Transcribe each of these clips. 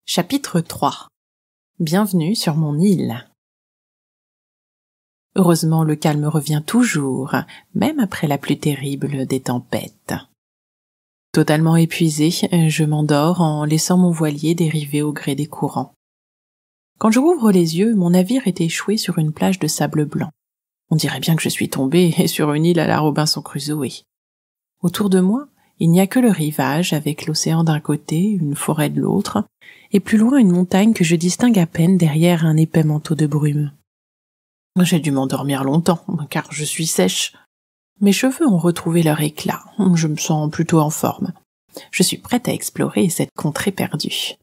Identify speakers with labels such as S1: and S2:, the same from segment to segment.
S1: Chapitre 3. Bienvenue sur mon île. Heureusement, le calme revient toujours, même après la plus terrible des tempêtes. Totalement épuisé, je m'endors en laissant mon voilier dériver au gré des courants. Quand je rouvre les yeux, mon navire est échoué sur une plage de sable blanc. On dirait bien que je suis tombée sur une île à la Robinson Crusoe. Autour de moi, il n'y a que le rivage avec l'océan d'un côté, une forêt de l'autre, et plus loin une montagne que je distingue à peine derrière un épais manteau de brume. J'ai dû m'endormir longtemps, car je suis sèche. Mes cheveux ont retrouvé leur éclat, je me sens plutôt en forme. Je suis prête à explorer cette contrée perdue.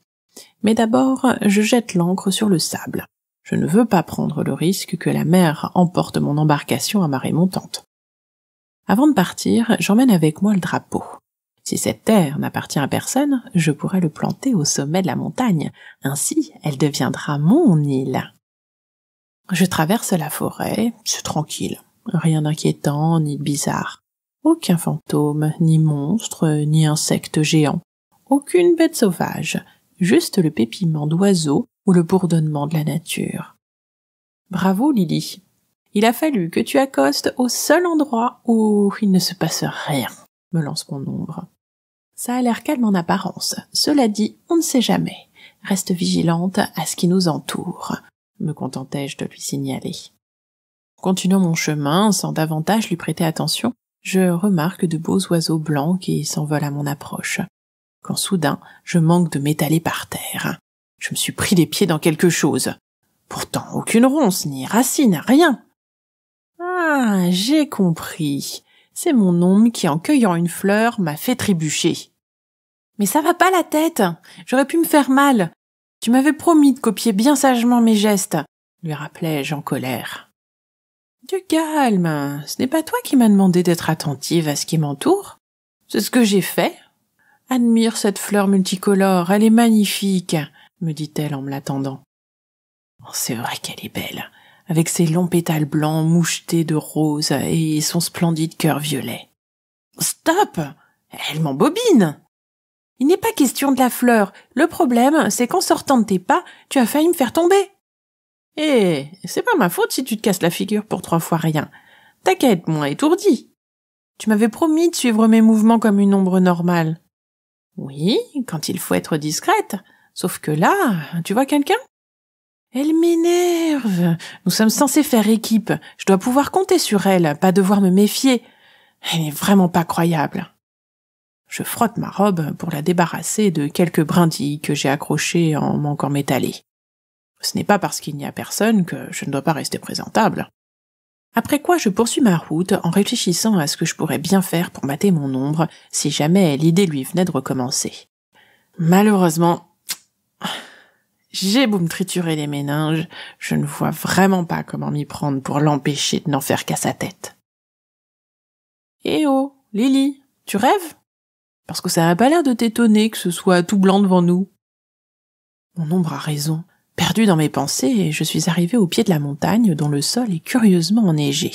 S1: Mais d'abord, je jette l'ancre sur le sable. Je ne veux pas prendre le risque que la mer emporte mon embarcation à marée montante. Avant de partir, j'emmène avec moi le drapeau. Si cette terre n'appartient à personne, je pourrais le planter au sommet de la montagne. Ainsi, elle deviendra mon île. Je traverse la forêt, c'est tranquille. Rien d'inquiétant ni de bizarre. Aucun fantôme, ni monstre, ni insecte géant. Aucune bête sauvage. Juste le pépiment d'oiseaux ou le bourdonnement de la nature. Bravo, Lily. Il a fallu que tu accostes au seul endroit où il ne se passe rien, me lance mon ombre. Ça a l'air calme en apparence. Cela dit, on ne sait jamais. Reste vigilante à ce qui nous entoure, me contentai-je de lui signaler. Continuant mon chemin, sans davantage lui prêter attention, je remarque de beaux oiseaux blancs qui s'envolent à mon approche. Quand soudain, je manque de m'étaler par terre. Je me suis pris les pieds dans quelque chose. Pourtant, aucune ronce, ni racine, rien. Ah, j'ai compris. C'est mon ombre qui, en cueillant une fleur, m'a fait trébucher. Mais ça va pas la tête. J'aurais pu me faire mal. Tu m'avais promis de copier bien sagement mes gestes, lui rappelai-je en colère. Du calme. Ce n'est pas toi qui m'as demandé d'être attentive à ce qui m'entoure. C'est ce que j'ai fait. Admire cette fleur multicolore, elle est magnifique, me dit-elle en me l'attendant. Oh, c'est vrai qu'elle est belle, avec ses longs pétales blancs mouchetés de rose et son splendide cœur violet. Stop! Elle m'embobine! Il n'est pas question de la fleur. Le problème, c'est qu'en sortant de tes pas, tu as failli me faire tomber. Eh, c'est pas ma faute si tu te casses la figure pour 3 fois rien. T'inquiète, moi étourdie. Tu m'avais promis de suivre mes mouvements comme une ombre normale. Oui, quand il faut être discrète. Sauf que là, tu vois quelqu'un? Elle m'énerve. Nous sommes censés faire équipe. Je dois pouvoir compter sur elle, pas devoir me méfier. Elle n'est vraiment pas croyable. Je frotte ma robe pour la débarrasser de quelques brindilles que j'ai accrochées en manquant m'étaler. Ce n'est pas parce qu'il n'y a personne que je ne dois pas rester présentable. Après quoi, je poursuis ma route en réfléchissant à ce que je pourrais bien faire pour mater mon ombre si jamais l'idée lui venait de recommencer. Malheureusement, j'ai beau me triturer les méninges, je ne vois vraiment pas comment m'y prendre pour l'empêcher de n'en faire qu'à sa tête. Eh oh, Lily, tu rêves? Parce que ça n'a pas l'air de t'étonner que ce soit tout blanc devant nous. Mon ombre a raison. Perdu dans mes pensées, je suis arrivé au pied de la montagne dont le sol est curieusement enneigé.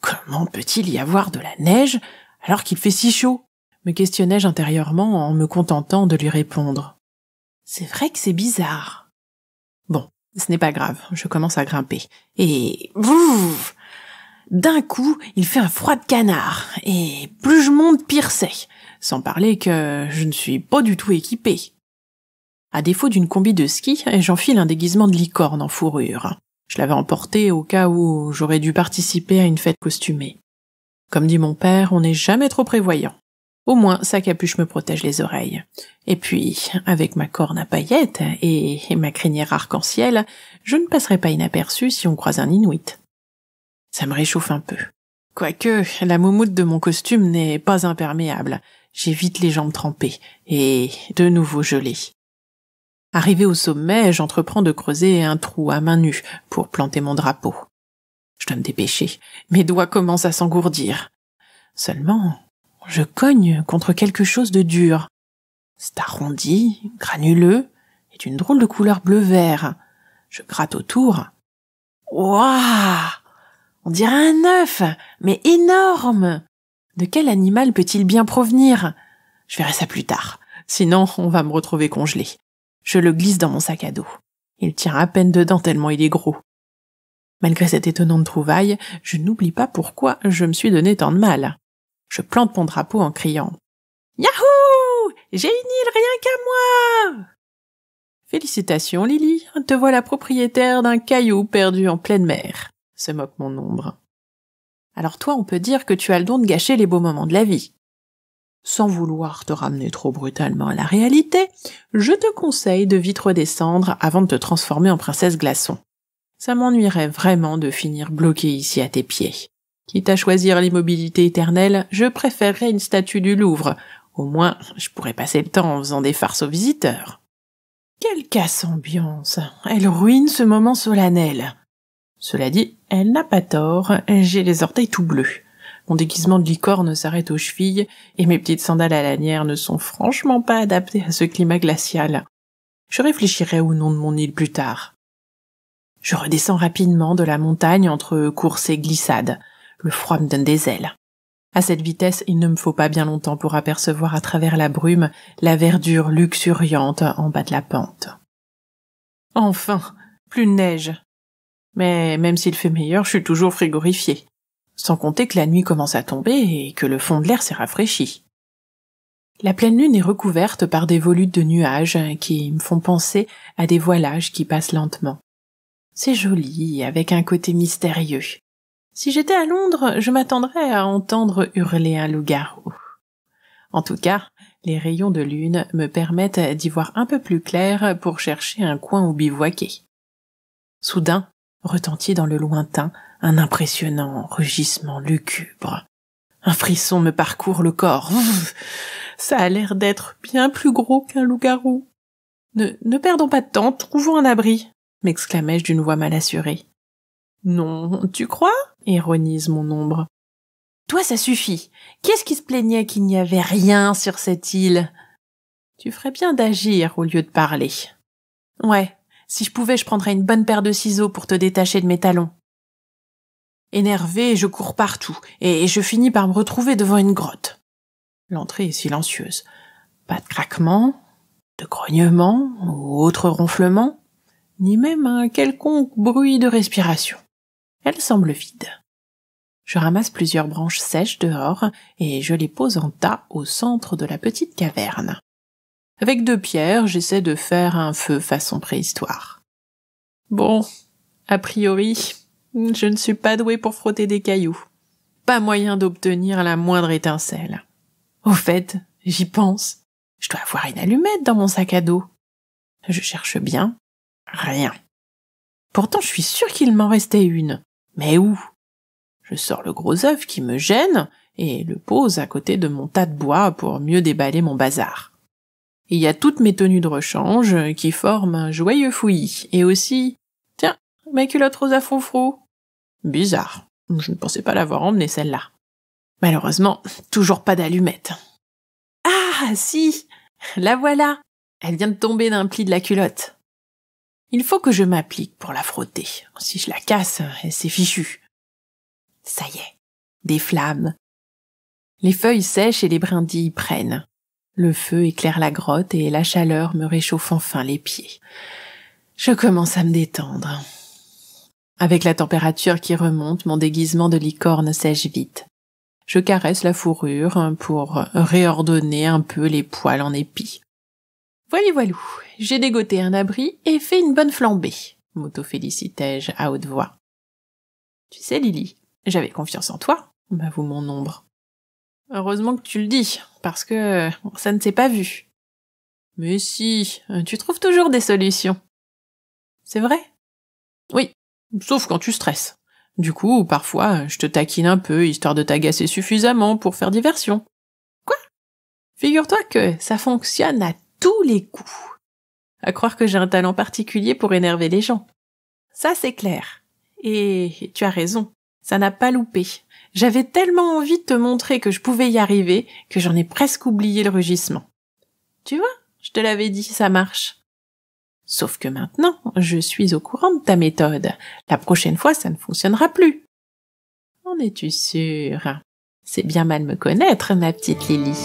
S1: Comment peut-il y avoir de la neige alors qu'il fait si chaud? Me questionnai-je intérieurement en me contentant de lui répondre. C'est vrai que c'est bizarre. Bon, ce n'est pas grave, je commence à grimper. Et... d'un coup, il fait un froid de canard, et plus je monte, pire c'est, sans parler que je ne suis pas du tout équipée. À défaut d'une combi de ski, j'enfile un déguisement de licorne en fourrure. Je l'avais emporté au cas où j'aurais dû participer à une fête costumée. Comme dit mon père, on n'est jamais trop prévoyant. Au moins, sa capuche me protège les oreilles. Et puis, avec ma corne à paillettes et ma crinière arc-en-ciel, je ne passerai pas inaperçu si on croise un Inuit. Ça me réchauffe un peu. Quoique, la moumoute de mon costume n'est pas imperméable. J'évite les jambes trempées et de nouveau gelées. Arrivé au sommet, j'entreprends de creuser un trou à main nue pour planter mon drapeau. Je dois me dépêcher. Mes doigts commencent à s'engourdir. Seulement, je cogne contre quelque chose de dur. C'est arrondi, granuleux, et d'une drôle de couleur bleu-vert. Je gratte autour. Ouah! On dirait un œuf, mais énorme! De quel animal peut-il bien provenir? Je verrai ça plus tard. Sinon, on va me retrouver congelée. Je le glisse dans mon sac à dos. Il tient à peine dedans tellement il est gros. Malgré cette étonnante trouvaille, je n'oublie pas pourquoi je me suis donné tant de mal. Je plante mon drapeau en criant « Yahoo! J'ai une île rien qu'à moi !» Félicitations, Lily, te voilà propriétaire d'un caillou perdu en pleine mer, se moque mon ombre. Alors toi, on peut dire que tu as le don de gâcher les beaux moments de la vie. Sans vouloir te ramener trop brutalement à la réalité, je te conseille de vite redescendre avant de te transformer en princesse glaçon. Ça m'ennuierait vraiment de finir bloqué ici à tes pieds. Quitte à choisir l'immobilité éternelle, je préférerais une statue du Louvre. Au moins, je pourrais passer le temps en faisant des farces aux visiteurs. Quelle casse-ambiance! Elle ruine ce moment solennel. Cela dit, elle n'a pas tort, j'ai les orteils tout bleus. Mon déguisement de licorne s'arrête aux chevilles et mes petites sandales à lanière ne sont franchement pas adaptées à ce climat glacial. Je réfléchirai au nom de mon île plus tard. Je redescends rapidement de la montagne entre courses et glissades. Le froid me donne des ailes. À cette vitesse, il ne me faut pas bien longtemps pour apercevoir à travers la brume la verdure luxuriante en bas de la pente. Enfin, plus de neige. Mais même s'il fait meilleur, je suis toujours frigorifiée. Sans compter que la nuit commence à tomber et que le fond de l'air s'est rafraîchi. La pleine lune est recouverte par des volutes de nuages qui me font penser à des voilages qui passent lentement. C'est joli, avec un côté mystérieux. Si j'étais à Londres, je m'attendrais à entendre hurler un loup-garou. En tout cas, les rayons de lune me permettent d'y voir un peu plus clair pour chercher un coin où bivouaquer. Soudain, retentit dans le lointain un impressionnant rugissement lugubre. Un frisson me parcourt le corps. Ça a l'air d'être bien plus gros qu'un loup-garou. Ne perdons pas de temps, trouvons un abri, m'exclamai-je d'une voix mal assurée. Non, tu crois? Ironise mon ombre. Toi, ça suffit. Qu'est-ce qui se plaignait qu'il n'y avait rien sur cette île? Tu ferais bien d'agir au lieu de parler. Ouais, si je pouvais, je prendrais une bonne paire de ciseaux pour te détacher de mes talons. Énervé, je cours partout, et je finis par me retrouver devant une grotte. L'entrée est silencieuse. Pas de craquement, de grognement ou autre ronflement, ni même un quelconque bruit de respiration. Elle semble vide. Je ramasse plusieurs branches sèches dehors et je les pose en tas au centre de la petite caverne. Avec 2 pierres, j'essaie de faire un feu façon préhistoire. Bon, a priori, je ne suis pas douée pour frotter des cailloux. Pas moyen d'obtenir la moindre étincelle. Au fait, j'y pense. Je dois avoir une allumette dans mon sac à dos. Je cherche bien. Rien. Pourtant, je suis sûre qu'il m'en restait une. Mais où? Je sors le gros œuf qui me gêne et le pose à côté de mon tas de bois pour mieux déballer mon bazar. Il y a toutes mes tenues de rechange qui forment un joyeux fouillis et aussi, tiens, mes culottes roses à froufrou. Bizarre, je ne pensais pas l'avoir emmenée celle-là. Malheureusement, toujours pas d'allumette. Ah, si, la voilà. Elle vient de tomber d'un pli de la culotte. Il faut que je m'applique pour la frotter. Si je la casse, c'est fichu. Ça y est, des flammes. Les feuilles sèches et les brindilles prennent. Le feu éclaire la grotte et la chaleur me réchauffe enfin les pieds. Je commence à me détendre. Avec la température qui remonte, mon déguisement de licorne sèche vite. Je caresse la fourrure pour réordonner un peu les poils en épis. Voilou, j'ai dégoté un abri et fait une bonne flambée, m'auto-félicitai-je à haute voix. Tu sais, Lily, j'avais confiance en toi, m'avoue mon ombre. Heureusement que tu le dis, parce que ça ne s'est pas vu. Mais si, tu trouves toujours des solutions. C'est vrai? Oui, sauf quand tu stresses. Du coup, parfois, je te taquine un peu, histoire de t'agacer suffisamment pour faire diversion. Quoi? Figure-toi que ça fonctionne à tous les coups. À croire que j'ai un talent particulier pour énerver les gens. Ça, c'est clair. Et tu as raison, ça n'a pas loupé. J'avais tellement envie de te montrer que je pouvais y arriver que j'en ai presque oublié le rugissement. Tu vois, je te l'avais dit, ça marche. Sauf que maintenant, je suis au courant de ta méthode. La prochaine fois, ça ne fonctionnera plus. En es-tu sûre? C'est bien mal me connaître, ma petite Lily.